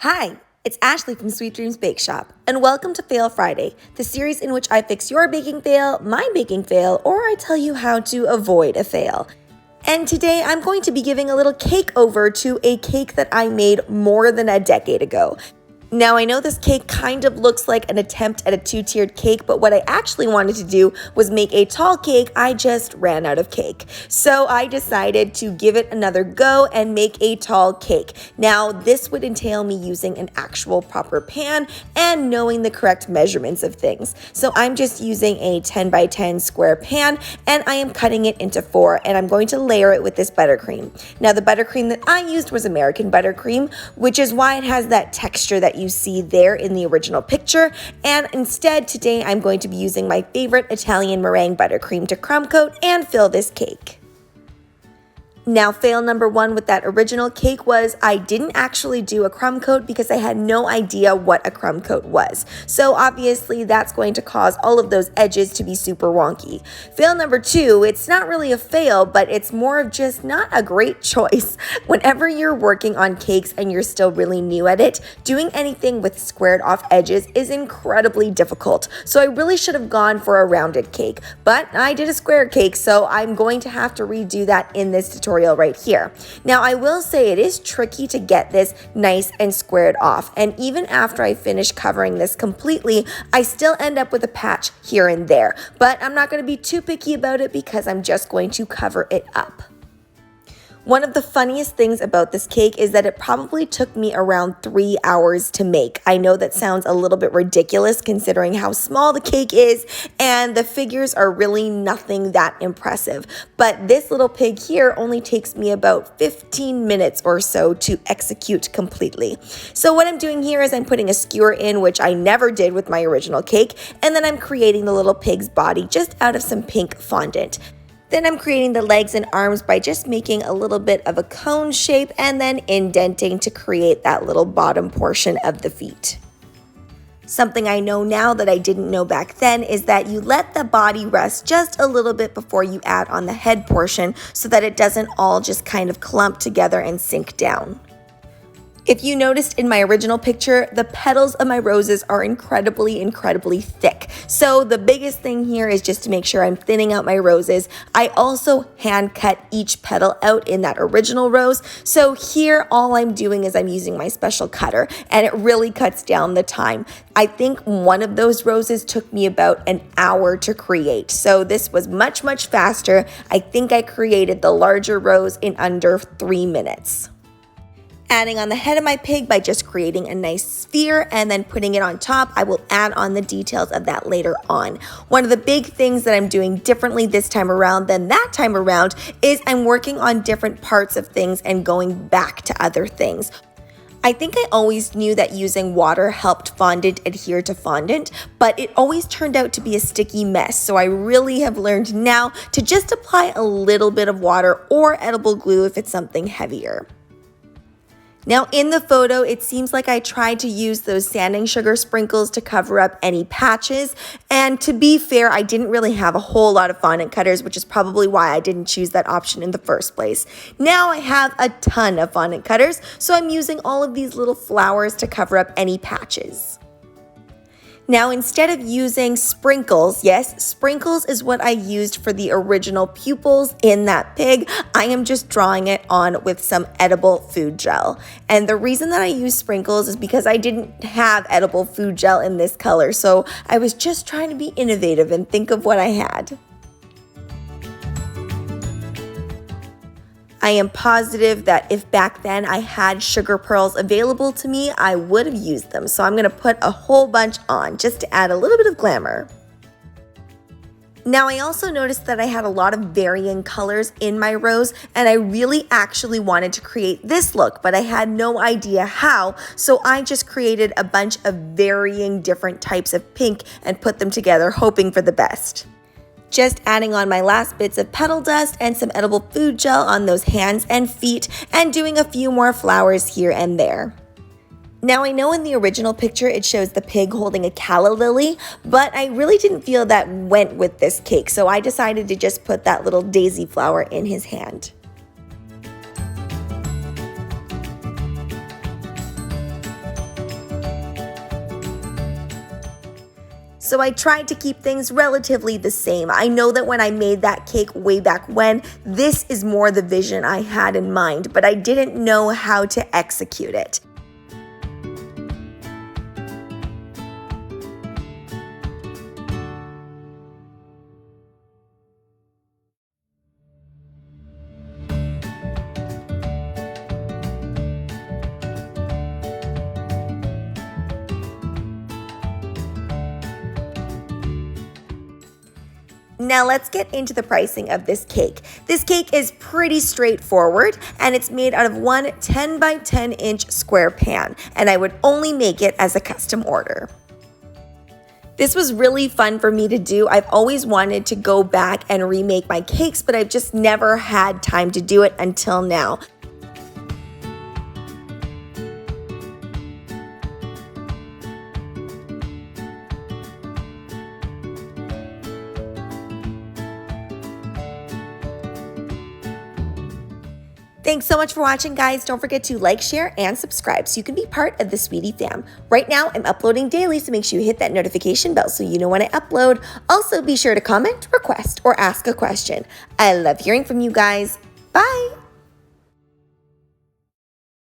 Hi, it's Ashleigh from Sweet Dreams Bake Shop, and welcome to Fail Friday, the series in which I fix your baking fail, my baking fail, or I tell you how to avoid a fail. And today I'm going to be giving a little cake over to a cake that I made more than a decade ago. Now, I know this cake kind of looks like an attempt at a two-tiered cake, but what I actually wanted to do was make a tall cake. I just ran out of cake. So I decided to give it another go and make a tall cake. Now, this would entail me using an actual proper pan and knowing the correct measurements of things. So I'm just using a 10 by 10 square pan, and I am cutting it into 4, and I'm going to layer it with this buttercream. Now, the buttercream that I used was American buttercream, which is why it has that texture that you see there in the original picture, and instead today I'm going to be using my favorite Italian meringue buttercream to crumb coat and fill this cake. Now, fail number 1 with that original cake was I didn't actually do a crumb coat because I had no idea what a crumb coat was. So obviously that's going to cause all of those edges to be super wonky. Fail number 2, it's not really a fail, but it's more of just not a great choice. Whenever you're working on cakes and you're still really new at it, doing anything with squared off edges is incredibly difficult. So I really should have gone for a rounded cake, but I did a square cake, so I'm going to have to redo that in this tutorial right here. Now, I will say it is tricky to get this nice and squared off, and even after I finish covering this completely, I still end up with a patch here and there, but I'm not going to be too picky about it because I'm just going to cover it up. One of the funniest things about this cake is that it probably took me around 3 hours to make. I know that sounds a little bit ridiculous considering how small the cake is, and the figures are really nothing that impressive. But this little pig here only takes me about 15 minutes or so to execute completely. So what I'm doing here is I'm putting a skewer in, which I never did with my original cake, and then I'm creating the little pig's body just out of some pink fondant. Then I'm creating the legs and arms by just making a little bit of a cone shape and then indenting to create that little bottom portion of the feet. Something I know now that I didn't know back then is that you let the body rest just a little bit before you add on the head portion so that it doesn't all just kind of clump together and sink down. If you noticed in my original picture, the petals of my roses are incredibly thick. So the biggest thing here is just to make sure I'm thinning out my roses. I also hand cut each petal out in that original rose. So here all I'm doing is I'm using my special cutter, and it really cuts down the time. I think one of those roses took me about an hour to create. So this was much faster. I think I created the larger rose in under 3 minutes. Adding on the head of my pig by just creating a nice sphere and then putting it on top. I will add on the details of that later on. One of the big things that I'm doing differently this time around than that time around is I'm working on different parts of things and going back to other things. I think I always knew that using water helped fondant adhere to fondant, but it always turned out to be a sticky mess. So I really have learned now to just apply a little bit of water or edible glue if it's something heavier. Now in the photo, it seems like I tried to use those sanding sugar sprinkles to cover up any patches. And to be fair, I didn't really have a whole lot of fondant cutters, which is probably why I didn't choose that option in the first place. Now I have a ton of fondant cutters, so I'm using all of these little flowers to cover up any patches. Now, instead of using sprinkles, yes, sprinkles is what I used for the original pupils in that pig. I am just drawing it on with some edible food gel. And the reason that I use sprinkles is because I didn't have edible food gel in this color. So I was just trying to be innovative and think of what I had. I am positive that if back then I had sugar pearls available to me, I would have used them. So I'm going to put a whole bunch on just to add a little bit of glamour. Now, I also noticed that I had a lot of varying colors in my rose, and I really actually wanted to create this look, but I had no idea how, so I just created a bunch of varying different types of pink and put them together, hoping for the best. Just adding on my last bits of petal dust and some edible food gel on those hands and feet, and doing a few more flowers here and there. Now, I know in the original picture it shows the pig holding a calla lily, but I really didn't feel that went with this cake, so I decided to just put that little daisy flower in his hand. So I tried to keep things relatively the same. I know that when I made that cake way back when, this is more the vision I had in mind, but I didn't know how to execute it. Now let's get into the pricing of this cake. This cake is pretty straightforward, and it's made out of one 10 by 10 inch square pan, and I would only make it as a custom order. This was really fun for me to do. I've always wanted to go back and remake my cakes, but I've just never had time to do it until now. Thanks so much for watching, guys. Don't forget to like, share, and subscribe so you can be part of the Sweetie fam. Right now, I'm uploading daily, so make sure you hit that notification bell so you know when I upload. Also, be sure to comment, request, or ask a question. I love hearing from you guys. Bye!